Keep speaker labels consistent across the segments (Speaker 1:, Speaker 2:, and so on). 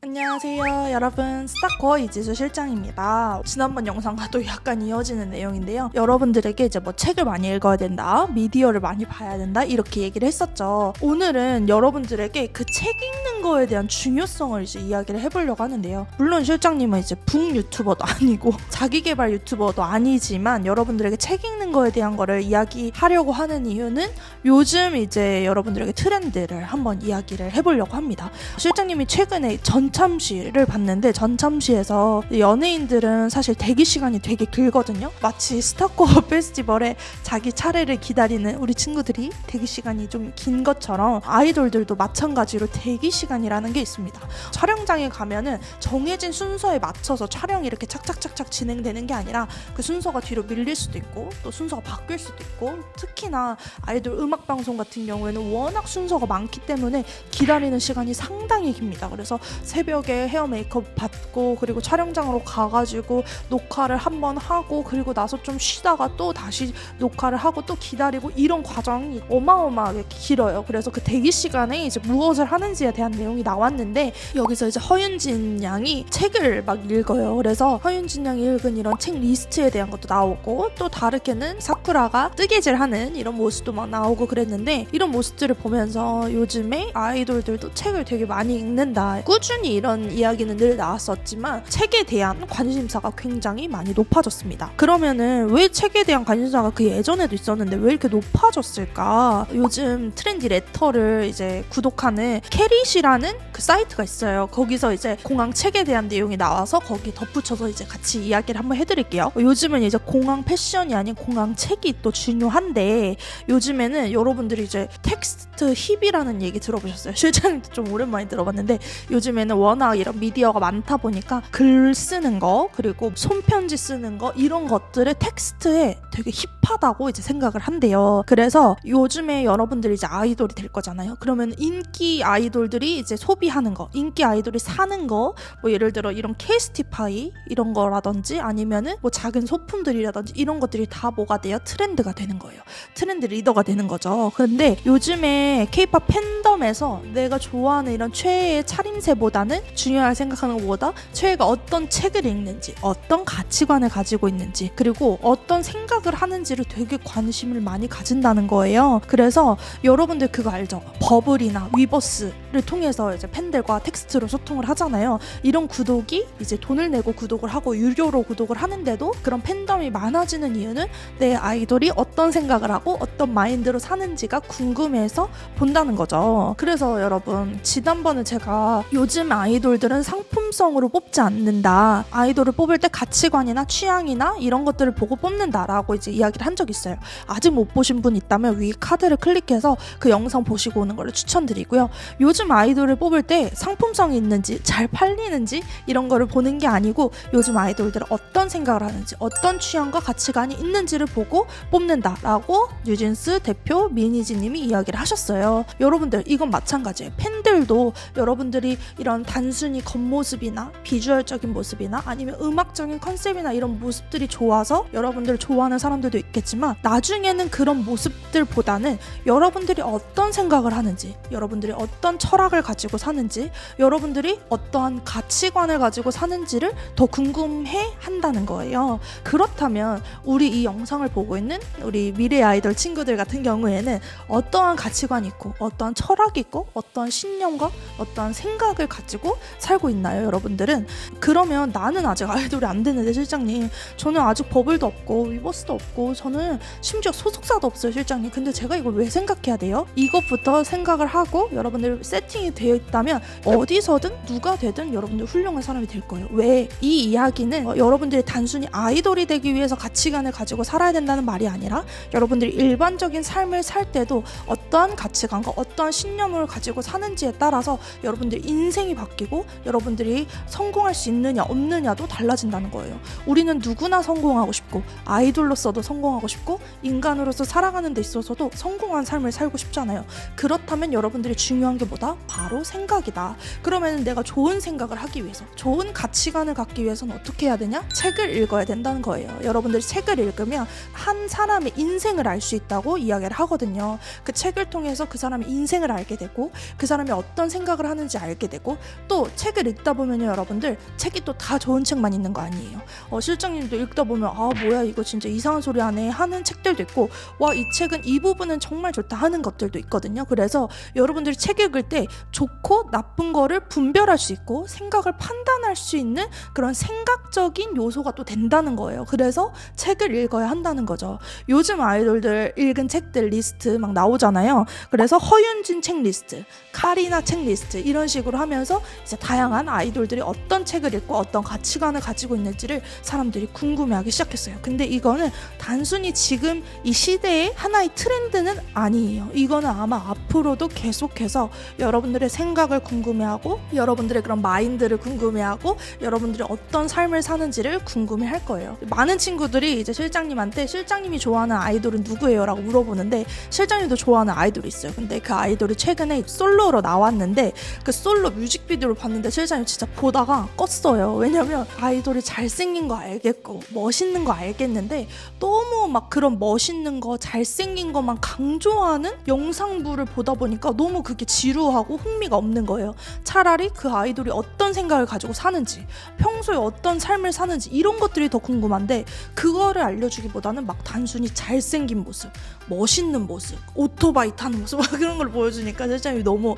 Speaker 1: 안녕하세요 여러분, 스타코어 이지수 실장입니다. 지난번 영상과도 약간 이어지는 내용인데요, 여러분들에게 이제 뭐 책을 많이 읽어야 된다, 미디어를 많이 봐야 된다 이렇게 얘기를 했었죠. 오늘은 여러분들에게 그 책 읽는 거에 대한 중요성을 이제 이야기를 해보려고 하는데요. 물론 실장님은 이제 북 유튜버도 아니고 자기계발 유튜버도 아니지만 여러분들에게 책 읽는 거에 대한 거를 이야기하려고 하는 이유는 요즘 이제 여러분들에게 트렌드를 한번 이야기를 해보려고 합니다. 실장님이 최근에 전참시를 봤는데, 전참시에서 연예인들은 사실 대기 시간이 되게 길거든요. 마치 스타코어 페스티벌에 자기 차례를 기다리는 우리 친구들이 대기 시간이 좀 긴 것처럼 아이돌들도 마찬가지로 대기 시간이라는 게 있습니다. 촬영장에 가면은 정해진 순서에 맞춰서 촬영이 이렇게 착착착착 진행되는 게 아니라 그 순서가 뒤로 밀릴 수도 있고 또 순서가 바뀔 수도 있고, 특히나 아이돌 음악방송 같은 경우에는 워낙 순서가 많기 때문에 기다리는 시간이 상당히 깁니다. 그래서 새벽에 헤어 메이크업 받고 그리고 촬영장으로 가가지고 녹화를 한번 하고 그리고 나서 좀 쉬다가 또 다시 녹화를 하고 또 기다리고, 이런 과정이 어마어마하게 길어요. 그래서 그 대기 시간에 이제 무엇을 하는지에 대한 내용이 나왔는데, 여기서 이제 허윤진 양이 책을 막 읽어요. 그래서 허윤진 양이 읽은 이런 책 리스트에 대한 것도 나오고, 또 다르게는 사쿠라가 뜨개질하는 이런 모습도 막 나오고 그랬는데, 이런 모습들을 보면서 요즘에 아이돌들도 책을 되게 많이 읽는다, 꾸준히 이런 이야기는 늘 나왔었지만 책에 대한 관심사가 굉장히 많이 높아졌습니다. 그러면은 왜 책에 대한 관심사가 그 예전에도 있었는데 왜 이렇게 높아졌을까? 요즘 트렌디 레터를 이제 구독하는 캐릿이라는 그 사이트가 있어요. 거기서 이제 공항 책에 대한 내용이 나와서 거기 덧붙여서 이제 같이 이야기를 한번 해드릴게요. 요즘은 이제 공항 패션이 아닌 공항 책이 또 중요한데, 요즘에는 여러분들이 이제 텍스트 힙이라는 얘기 들어보셨어요? 실장님도 좀 오랜만에 들어봤는데, 요즘에는 워낙 이런 미디어가 많다 보니까 글 쓰는 거 그리고 손편지 쓰는 거 이런 것들을 텍스트에 되게 힙하다고 이제 생각을 한대요. 그래서 요즘에 여러분들이 이제 아이돌이 될 거잖아요. 그러면 인기 아이돌들이 이제 소비하는 거, 인기 아이돌이 사는 거, 뭐 예를 들어 이런 케이스티파이 이런 거라든지 아니면은 뭐 작은 소품들이라든지 이런 것들이 다 뭐가 돼요? 트렌드가 되는 거예요. 트렌드 리더가 되는 거죠. 근데 요즘에 케이팝 팬덤에서 내가 좋아하는 이런 최애의 차림새보다는 중요할 생각하는 것보다 최애가 어떤 책을 읽는지, 어떤 가치관을 가지고 있는지, 그리고 어떤 생각을 하는지를 되게 관심을 많이 가진다는 거예요. 그래서 여러분들 그거 알죠? 버블이나 위버스를 통해서 이제 팬들과 텍스트로 소통을 하잖아요. 이런 구독이 이제 돈을 내고 구독을 하고 유료로 구독을 하는데도 그런 팬덤이 많아지는 이유는 내 아이돌이 어떤 생각을 하고 어떤 마인드로 사는지가 궁금해서 본다는 거죠. 그래서 여러분, 지난번에 제가 요즘 아이돌들은 상품성으로 뽑지 않는다, 아이돌을 뽑을 때 가치관이나 취향이나 이런 것들을 보고 뽑는다라고 이제 이야기를 한 적이 있어요. 아직 못 보신 분 있다면 위 카드를 클릭해서 그 영상 보시고 오는 걸 추천드리고요. 요즘 아이돌을 뽑을 때 상품성이 있는지 잘 팔리는지 이런 거를 보는 게 아니고, 요즘 아이돌들은 어떤 생각을 하는지 어떤 취향과 가치관이 있는지를 보고 뽑는다라고 뉴진스 대표 미니지님이 이야기를 하셨어요. 여러분들 이건 마찬가지예요. 팬들도 여러분들이 이런 단순히 겉모습이나 비주얼적인 모습이나 아니면 음악적인 컨셉이나 이런 모습들이 좋아서 여러분들을 좋아하는 사람들도 있겠지만, 나중에는 그런 모습들보다는 여러분들이 어떤 생각을 하는지, 여러분들이 어떤 철학을 가지고 사는지, 여러분들이 어떠한 가치관을 가지고 사는지를 더 궁금해 한다는 거예요. 그렇다면 우리 이 영상을 보고 있는 우리 미래 아이돌 친구들 같은 경우에는 어떠한 가치관이 있고 어떠한 철학이 있고 어떠한 신념과 어떠한 생각을 가지고 살고 있나요, 여러분들은? 그러면 나는 아직 아이돌이 안 되는데 실장님, 저는 아직 버블도 없고 위버스도 없고 저는 심지어 소속사도 없어요 실장님, 근데 제가 이걸 왜 생각해야 돼요? 이것부터 생각을 하고 여러분들 세팅이 되어 있다면 어디서든 누가 되든 여러분들 훌륭한 사람이 될 거예요. 왜? 이 이야기는 여러분들이 단순히 아이돌이 되기 위해서 가치관을 가지고 살아야 된다는 말이 아니라, 여러분들이 일반적인 삶을 살 때도 어떠한 가치관과 어떠한 신념을 가지고 사는지에 따라서 여러분들 인생이 바뀌고 여러분들이 아이돌들이 성공할 수 있느냐 없느냐도 달라진다는 거예요. 우리는 누구나 성공하고 싶고 아이돌로서도 성공하고 싶고 인간으로서 살아가는 데 있어서도 성공한 삶을 살고 싶잖아요. 그렇다면 여러분들이 중요한 게 뭐다? 바로 생각이다. 그러면 내가 좋은 생각을 하기 위해서, 좋은 가치관을 갖기 위해서는 어떻게 해야 되냐? 책을 읽어야 된다는 거예요. 여러분들이 책을 읽으면 한 사람의 인생을 알 수 있다고 이야기를 하거든요. 그 책을 통해서 그 사람의 인생을 알게 되고 그 사람이 어떤 생각을 하는지 알게 되고, 또 책을 읽다 보면 여러분들 책이 또 다 좋은 책만 있는 거 아니에요. 실장님도 읽다 보면 아 뭐야 이거 진짜 이상한 소리 하네 하는 책들도 있고, 와 이 책은 이 부분은 정말 좋다 하는 것들도 있거든요. 그래서 여러분들이 책 읽을 때 좋고 나쁜 거를 분별할 수 있고 생각을 판단할 수 있는 그런 생각적인 요소가 또 된다는 거예요. 그래서 책을 읽어야 한다는 거죠. 요즘 아이돌들 읽은 책들 리스트 막 나오잖아요. 그래서 허윤진 책 리스트, 카리나 책 리스트 이런 식으로 하면서 이제 다양한 아이돌들이 어떤 책을 읽고 어떤 가치관을 가지고 있는지를 사람들이 궁금해하기 시작했어요. 근데 이거는 단순히 지금 이 시대의 하나의 트렌드는 아니에요. 이거는 아마 앞으로도 계속해서 여러분들의 생각을 궁금해하고 여러분들의 그런 마인드를 궁금해하고 여러분들이 어떤 삶을 사는지를 궁금해할 거예요. 많은 친구들이 이제 실장님한테 실장님이 좋아하는 아이돌은 누구예요? 라고 물어보는데 실장님도 좋아하는 아이돌이 있어요. 근데 그 아이돌이 최근에 솔로로 나왔는데 그 솔로 뮤직비디오를 봤는데 실장님 진짜 보다가 껐어요. 왜냐면 아이돌이 잘생긴 거 알겠고 멋있는 거 알겠는데 너무 막 그런 멋있는 거 잘생긴 것만 강조하는 영상물을 보다 보니까 너무 그게 지루하고 흥미가 없는 거예요. 차라리 그 아이돌이 어떤 생각을 가지고 사는지, 평소에 어떤 삶을 사는지 이런 것들이 더 궁금한데 그거를 알려주기보다는 막 단순히 잘생긴 모습, 멋있는 모습, 오토바이 타는 모습 그런 걸 보여주니까 실장님이 너무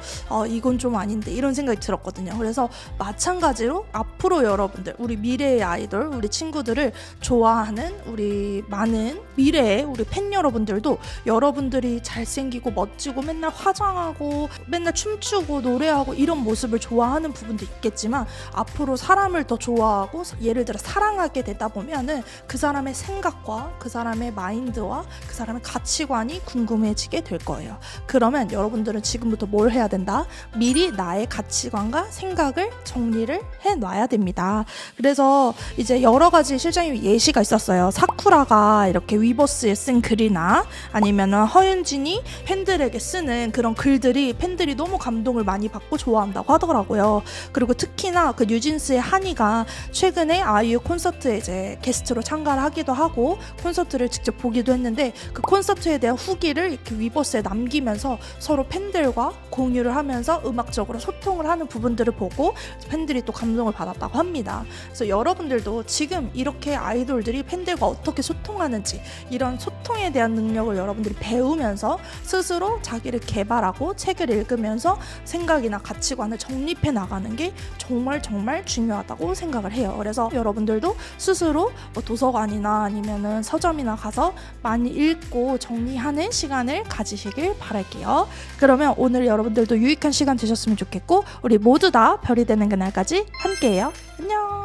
Speaker 1: 이건 좀 아닌데 이런 생각이 들었거든요. 그래서 마찬가지로 앞으로 여러분들, 우리 미래의 아이돌, 우리 친구들을 좋아하는 우리 많은 미래의 우리 팬 여러분들도 여러분들이 잘생기고 멋지고 맨날 화장하고 맨날 춤추고 노래하고 이런 모습을 좋아하는 부분도 있겠지만 앞으로 사람을 더 좋아하고 예를 들어 사랑하게 되다 보면은 그 사람의 생각과 그 사람의 마인드와 그 사람의 가치관이 궁금해지게 될 거예요. 그러면 여러분들은 지금부터 뭘 해야 된다? 미리 나의 가치관과 생각을 정리를 해놔야 됩니다. 그래서 이제 여러 가지 실장님 예시가 있었어요. 사쿠라가 이렇게 위버스에 쓴 글이나 아니면은 허윤진이 팬들에게 쓰는 그런 글들이 팬들이 너무 감동을 많이 받고 좋아한다고 하더라고요. 그리고 특히나 그 뉴진스의 한이가 최근에 아이유 콘서트에 이제 게스트로 참가를 하기도 하고 콘서트를 직접 보기도 했는데 그 콘서트에 대한 후기를 이렇게 위버스에 남기면서 서로 팬들과 공유를 하면서 음악적으로 소통을 하는 부분들을 보고 팬들이 또 감동을 받았다고 합니다. 그래서 여러분들도 지금 이렇게 아이돌들이 팬들과 어떻게 소통하는지 이런 소통에 대한 능력을 여러분들이 배우면서 스스로 자기를 개발하고 책을 읽으면서 생각이나 가치관을 정립해 나가는 게 정말 중요하다고 생각을 해요. 그래서 여러분들도 스스로 뭐 도서관이나 아니면은 서점이나 가서 많이 읽고 정리하는 시간을 가지시길 바랄게요. 그러면 오늘 여러분들도 유익한 시간 되셨으면 좋겠고 우리 모두 다 별이 되는 그날까지 함께해요. 안녕.